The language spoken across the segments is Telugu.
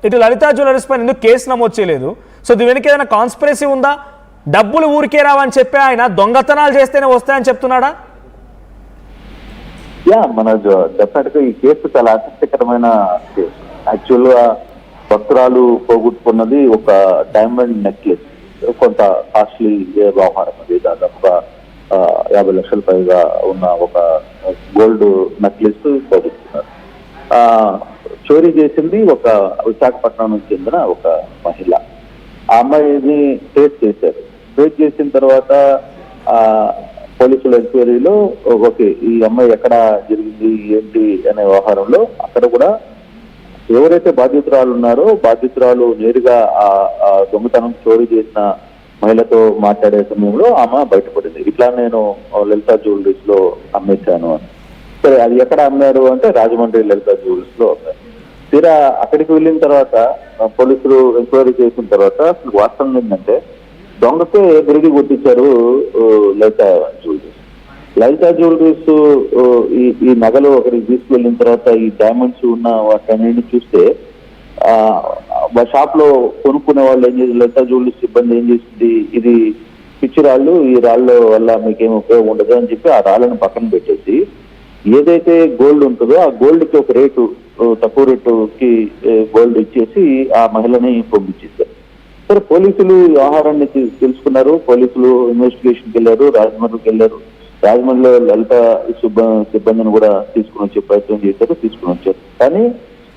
ఇటు లలితా జ్యువెలర్స్ పైన ఎందుకు కేసు నమోదు చేయలేదు? సో దీని వెనక ఏదైనా కాన్స్పిరసీ ఉందా? డబ్బులు ఊరికే రావని చెప్పి ఆయన దొంగతనాలు చేస్తేనే వస్తాయని చెప్తున్నాడా? మన డెఫినెట్ గా ఈ కేసు చాలా ఆసక్తికరమైన కేసు. యాక్చువల్ గా భక్తురాలు పోగొట్టుకున్నది ఒక డైమండ్ నెక్లెస్, కొంత కాస్ట్లీ వ్యవహారం. అది దాదాపుగా 50 లక్షల పైగా ఉన్న ఒక గోల్డ్ నెక్లెస్ పోగొట్టుకున్నారు. చోరీ చేసింది ఒక విశాఖపట్నం నుంచి చెందిన ఒక మహిళ. ఆ అమ్మాయిని ట్రేస్ చేశారు. ట్రేస్ చేసిన తర్వాత పోలీసుల ఎంక్వైరీలో ఓకే ఈ అమ్మాయి ఎక్కడ జరిగింది ఏంటి అనే వ్యవహారంలో అక్కడ కూడా ఎవరైతే బాధితురాలు ఉన్నారో బాధితురాలు నేరుగా ఆ దొంగతనం చోరీ చేసిన మహిళతో మాట్లాడే సమయంలో ఆమె బయటపడింది. ఇట్లా నేను లలితా జ్యువెలరీస్ లో అమ్మేశాను అని. సరే, అది ఎక్కడ అమ్మారు అంటే రాజమండ్రి లలితా జ్యువెలరీస్ లో అమ్మారు. తీరా అక్కడికి వెళ్ళిన తర్వాత పోలీసులు ఎంక్వైరీ చేసిన తర్వాత అసలు వాస్తవం ఏంటంటే దొంగకే బెరిగి కొట్టించారు లలితా జ్యువెలరీస్. లలితా జ్యువెలరీస్ ఈ నగలు ఒకరికి తీసుకువెళ్ళిన తర్వాత ఈ డైమండ్స్ ఉన్న వాటిని చూస్తే షాప్ లో కొనుక్కునే వాళ్ళు ఏం చేసి లలితా జ్యువెలరీస్ సిబ్బంది ఏం చేసింది, ఇది పిచ్చి రాళ్ళు, ఈ రాళ్ళ వల్ల మీకేం ఉపయోగం ఉండదు అని చెప్పి ఆ రాళ్ళను పక్కన పెట్టేసి ఏదైతే గోల్డ్ ఉంటుందో ఆ గోల్డ్ కి ఒక రేటు తక్కువ రేటుకి గోల్డ్ ఇచ్చేసి ఆ మహిళని పంపించేశారు. సరే, పోలీసులు వ్యవహారాన్ని తెలుసుకున్నారు. పోలీసులు ఇన్వెస్టిగేషన్కి వెళ్ళారు, రాజమండ్రికి వెళ్ళారు. రాజమండ్రిలో లలిత సిబ్బందిని కూడా తీసుకుని వచ్చే ప్రయత్నం చేశారు, తీసుకుని వచ్చారు. కానీ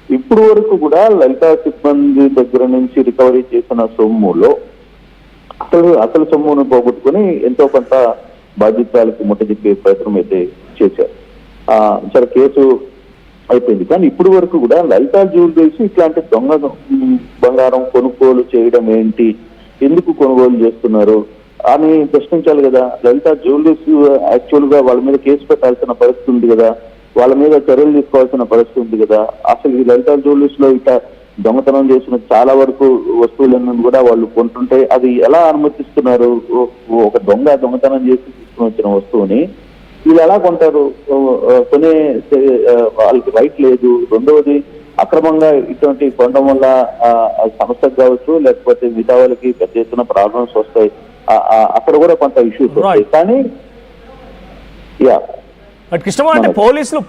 ఇప్పుడు వరకు కూడా లలిత సిబ్బంది దగ్గర నుంచి రికవరీ చేసిన సొమ్ములో అసలు సొమ్మును పోగొట్టుకుని ఎంతో కొంత బాధ్యతలకు ముట్టజెప్పే ప్రయత్నం అయితే చేశారు. సరే, కేసు అయిపోయింది. కానీ ఇప్పుడు వరకు కూడా లలితా జ్యువెలరీస్ ఇట్లాంటి దొంగ బంగారం కొనుగోలు చేయడం ఏంటి, ఎందుకు కొనుగోలు చేస్తున్నారు అని ప్రశ్నించాలి కదా. లలితా జ్యువెలరీస్ యాక్చువల్ గా వాళ్ళ మీద కేసు పెట్టాల్సిన పరిస్థితి ఉంది కదా, వాళ్ళ మీద చర్యలు తీసుకోవాల్సిన పరిస్థితి ఉంది కదా. అసలు ఈ లలితా జ్యువెలరీస్ లో ఇట్లా దొంగతనం చేసిన చాలా వరకు వస్తువులను కూడా వాళ్ళు కొంటుంటే అది ఎలా అనుమతిస్తున్నారు? ఒక దొంగతనం చేసి తీసుకుని వచ్చిన వస్తువుని వీళ్ళు ఎలా కొంటారు? కొనే వాళ్ళకి రైట్ లేదు. రెండవది, అక్రమంగా ఇటువంటి కొనడం వల్ల సమస్యకు కావచ్చు, లేకపోతే మిగతా వాళ్ళకి పెద్ద ఎత్తున ప్రాబ్లమ్స్ వస్తాయి. అక్కడ కూడా కొంత ఇష్యూస్ వస్తాయి. కానీ కృష్ణమోహన్, అంటే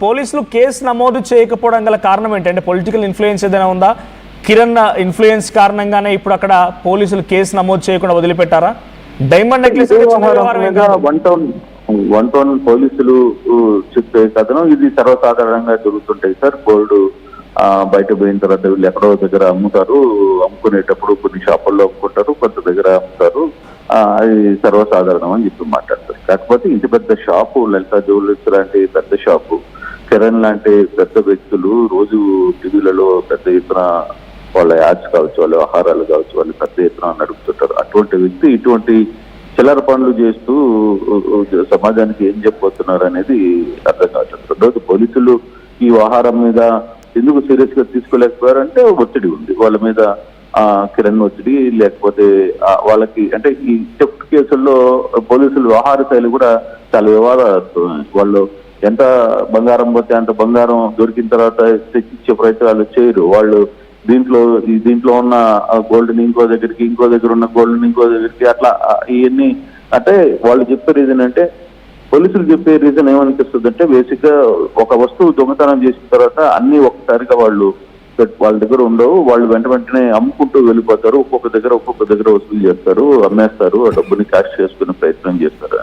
పోలీసులు కేసు నమోదు చేయకపోవడం గల కారణం ఏంటంటే పొలిటికల్ ఇన్ఫ్లుయెన్స్ ఏదైనా ఉందా? కిరణ్ ఇన్ఫ్లుయెన్స్ కారణంగానే ఇప్పుడు అక్కడ పోలీసులు కేసు నమోదు చేయకుండా వదిలిపెట్టారా? డైమండ్ నెక్లెస్ వన్ టౌన్ పోలీసులు చెప్పే కథనం ఇది సర్వసాధారణంగా జరుగుతుంటాయి సార్. గోల్డ్ బయట పోయిన తర్వాత వీళ్ళు ఎక్కడో దగ్గర అమ్ముతారు, అమ్ముకునేటప్పుడు కొన్ని షాపుల్లో అమ్ముకుంటారు, కొంత దగ్గర అమ్ముతారు. అది సర్వసాధారణం అని చెప్పి మాట్లాడతారు. కాకపోతే ఇంత పెద్ద షాపు లలితా జ్యువెలరీస్ లాంటి పెద్ద షాపు, కిరణ్ లాంటి పెద్ద వ్యక్తులు రోజు టీవీలలో పెద్ద ఎత్తున వాళ్ళ యాడ్స్ కావచ్చు, వాళ్ళ ఆహారాలు కావచ్చు, వాళ్ళు పెద్ద ఎత్తున నడుపుతుంటారు. అటువంటి వ్యక్తి ఇటువంటి చిల్లర పనులు చేస్తూ సమాజానికి ఏం చెప్పబోతున్నారు అనేది అర్థం కావట్లేదు. రెండోది, పోలీసులు ఈ వ్యవహారం మీద ఎందుకు సీరియస్ గా తీసుకోలేకపోయారంటే ఒత్తిడి ఉంది వాళ్ళ మీద. కిరణ్ ఒత్తిడి, లేకపోతే వాళ్ళకి అంటే ఈ థెఫ్ట్ కేసుల్లో పోలీసుల వ్యవహార శైలి కూడా చాలా వివాదాలు. వాళ్ళు ఎంత బంగారం పోతే అంత బంగారం దొరికిన తర్వాత తెచ్చిచ్చే ప్రయత్నాలు చేయరు. వాళ్ళు దీంట్లో ఉన్న గోల్డ్ని ఇంకో దగ్గర ఉన్న గోల్డ్ని ఇంకో దగ్గరికి అట్లా ఇవన్నీ అంటే వాళ్ళు చెప్పే రీజన్ అంటే పోలీసులు చెప్పే రీజన్ ఏమనిపిస్తుంది అంటే బేసిక్ గా ఒక వస్తువు దొంగతనం చేసిన తర్వాత అన్ని ఒక్కసారిగా వాళ్ళ దగ్గర ఉండవు. వాళ్ళు వెంటనే అమ్ముకుంటూ వెళ్ళిపోతారు. ఒక్కొక్క దగ్గర వసూలు చేస్తారు, అమ్మేస్తారు, ఆ డబ్బుని క్యాష్ చేసుకునే ప్రయత్నం చేస్తారు.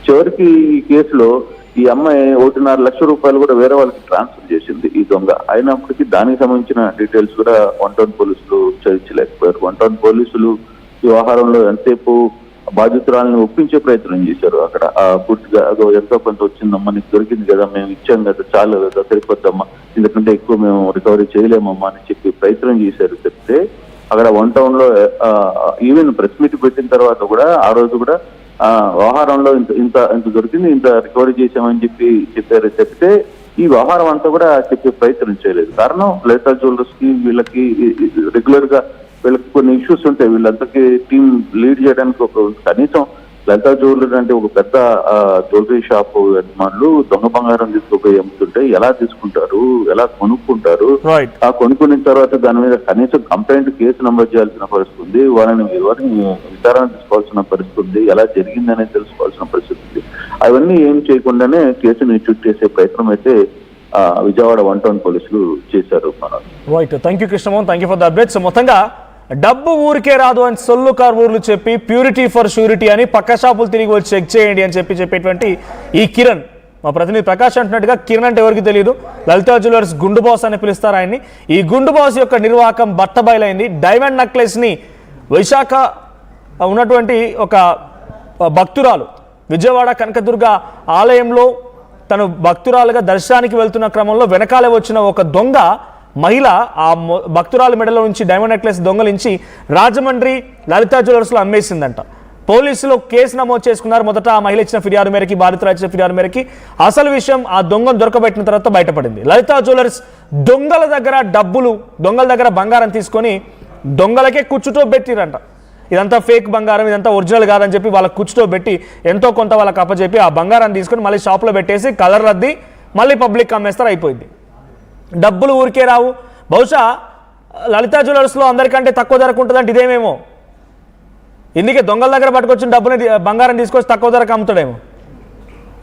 చివరికి ఈ కేసులో ఈ అమ్మాయి 1.5 లక్షల రూపాయలు కూడా వేరే వాళ్ళకి ట్రాన్స్ఫర్ చేసింది ఈ దొంగ. అయినప్పటికీ దానికి సంబంధించిన డీటెయిల్స్ కూడా వన్ టౌన్ పోలీసులు చేయించలేకపోయారు. వన్ టౌన్ పోలీసులు ఈ వ్యవహారంలో ఎంతసేపు బాధితురాలను ఒప్పించే ప్రయత్నం చేశారు. అక్కడ పూర్తిగా ఎంతో కొంత వచ్చిందమ్మా, నీకు దొరికింది కదా, మేము ఇచ్చాం కదా, చాలు కదా, సరిపోద్దమ్మా, ఇంతకంటే ఎక్కువ మేము రికవరీ చేయలేమమ్మా అని చెప్పి ప్రయత్నం చేశారు. చెప్తే అక్కడ వన్ టౌన్ లో ఈవెన్ ప్రెస్ మీట్ పెట్టిన తర్వాత కూడా ఆ రోజు కూడా వ్యవహారంలో ఇంత దొరికింది, ఇంత రికవరీ చేశామని చెప్పారు. చెప్తే ఈ వ్యవహారం అంతా కూడా చెప్పే ప్రయత్నం చేయలేదు. కారణం లలితా జ్యువెలర్స్ కి వీళ్ళకి రెగ్యులర్ గా వీళ్ళకి కొన్ని ఇష్యూస్ ఉంటాయి. వీళ్ళందరికీ టీం లీడ్ చేయడానికి ఒక కనీసం లలితా జ్యువెలరీ అంటే ఒక పెద్ద జ్యువెలరీ షాప్ యజమానులు దొంగ బంగారం తీసుకుపోయి అమ్ముతుంటే ఎలా తీసుకుంటారు, ఎలా కొనుక్కుంటారు? ఆ కొనుక్కున్న తర్వాత దాని మీద కనీసం కంప్లైంట్ కేసు నమోదు చేయాల్సిన పరిస్థితి ఉంది, వాళ్ళని విచారణ తీసుకోవాల్సిన పరిస్థితి ఉంది, ఎలా జరిగిందనేది తెలుసుకోవాల్సిన పరిస్థితి ఉంది. అవన్నీ ఏం చేయకుండానే కేసుని చుట్టేసే ప్రయత్నం అయితే విజయవాడ 1 టౌన్ పోలీసులు చేశారు. Right, thank you Krishnamohan, thank you for the update. So మొత్తంగా డబ్బు ఊరికే రాదు అని సొల్లు కర్వూర్లు చెప్పి ప్యూరిటీ ఫర్ షూరిటీ అని పక్క షాపులు తిరిగి వచ్చి చెక్ చేయండి అని చెప్పేటువంటి ఈ కిరణ్, మా ప్రతినిధి ప్రకాష్ అంటున్నట్టుగా కిరణ్ అంటే ఎవరికి తెలియదు, లలితా జ్యువెలర్స్ గుండు బాస్ అని పిలుస్తారు ఆయన్ని. ఈ గుండు బాస్ యొక్క నిర్వాహకం బట్టబయలైంది. డైమండ్ నెక్లెస్ని విశాఖ ఉన్నటువంటి ఒక భక్తురాలు విజయవాడ కనకదుర్గ ఆలయంలో తను భక్తురాలుగా దర్శనానికి వెళ్తున్న క్రమంలో వెనకాలే వచ్చిన ఒక దొంగ మహిళ ఆ భక్తురాలు మెడలో నుంచి డైమండ్ నెక్లెస్ దొంగలించి రాజమండ్రి లలితా జ్యువెలర్స్లో అమ్మేసిందంట. పోలీసులు కేసు నమోదు చేసుకున్నారు. మొదట ఆ మహిళ ఇచ్చిన ఫిర్యాదు మేరకి, బాధితులు ఇచ్చిన ఫిర్యాదు మేరకి అసలు విషయం ఆ దొంగను దొరకబెట్టిన తర్వాత బయటపడింది. లలితా జ్యువెలర్స్ దొంగల దగ్గర డబ్బులు, దొంగల దగ్గర బంగారం తీసుకొని దొంగలకే కుచ్చుతో పెట్టిరంట. ఇదంతా ఫేక్ బంగారం, ఇదంతా ఒరిజినల్ కాదని చెప్పి వాళ్ళకి కుచ్చుతో పెట్టి ఎంతో కొంత వాళ్ళకి అప్పచెప్పి ఆ బంగారాన్ని తీసుకొని మళ్ళీ షాప్లో పెట్టేసి కలర్ రద్ది మళ్ళీ పబ్లిక్ అమ్మేస్తారు, అయిపోయింది. డబ్బులు ఊరికే రావు. బహుశా లలితా జ్యువెలర్స్లో అందరికంటే తక్కువ ధరకు ఉంటుందంటే ఇదేమేమో. ఇందుకే దొంగల దగ్గర పట్టుకొచ్చిన డబ్బుని బంగారం తీసుకొచ్చి తక్కువ ధరకు అమ్ముతాడేమో.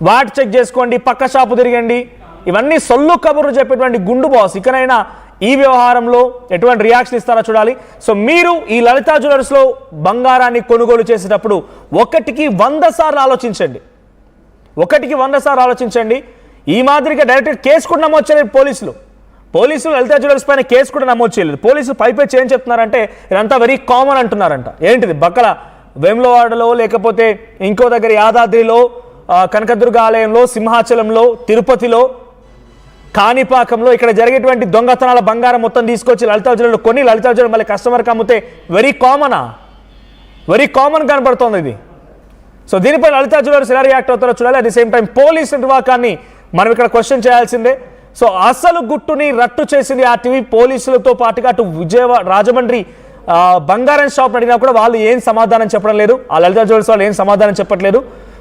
వాట్ చెక్ చేసుకోండి, పక్క షాపు తిరగండి, ఇవన్నీ సొల్లు కబుర్లు చెప్పేటువంటి గుండు బాస్ ఇకనైనా ఈ వ్యవహారంలో ఎటువంటి రియాక్షన్ ఇస్తారో చూడాలి. సో మీరు ఈ లలితా జ్యువెలర్స్లో బంగారాన్ని కొనుగోలు చేసేటప్పుడు 1కి 100 సార్లు ఆలోచించండి. 1కి 100 సార్లు ఆలోచించండి. ఈ మాదిరిగా డైరెక్ట్గా కేసు కూడా నమోదు చేయలేదు పోలీసులు లలితా జ్యువెలర్స్ పైన కేసు కూడా నమోదు చేయలేదు. పోలీసులు పైపై ఏం చెప్తున్నారంటే ఇదంతా వెరీ కామన్ అంటున్నారంట. ఏంటిది, బక్కల వేములవాడలో లేకపోతే ఇంకో దగ్గర యాదాద్రిలో, కనకదుర్గ ఆలయంలో, సింహాచలంలో, తిరుపతిలో, కాణిపాకంలో ఇక్కడ జరిగేటువంటి దొంగతనాల బంగారం మొత్తం తీసుకొచ్చి లలితా జ్యువెలర్లు కొని లలితా జ్యువెలర్ మళ్ళీ కస్టమర్కి అమ్మితే వెరీ కామన్ కనబడుతోంది ఇది. సో దీనిపై లలితా జ్యువెలర్స్ ఎలా రియాక్ట్ అవుతారో చూడాలి. At the same time police నిర్వాహకాన్ని మనం ఇక్కడ క్వశ్చన్ చేయాల్సిందే. సో అసలు గుట్టుని రట్టు చేసింది ఆ టీవీ పోలీసులతో పాటుగా అటు విజయవాడ రాజమండ్రి బంగారం షాప్ అడిగినా కూడా వాళ్ళు ఏం సమాధానం చెప్పడం లేదు. ఆ లలితా జ్యువెలర్స్ వాళ్ళు ఏం సమాధానం చెప్పట్లేదు.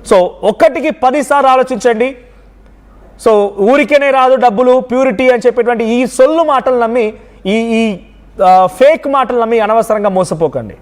సో 1కి 10 సార్లు ఆలోచించండి. సో ఊరికేనే రాదు డబ్బులు, ప్యూరిటీ అని చెప్పేటువంటి ఈ సొల్లు మాటలు నమ్మి, ఈ ఫేక్ మాటలు నమ్మి అనవసరంగా మోసపోకండి.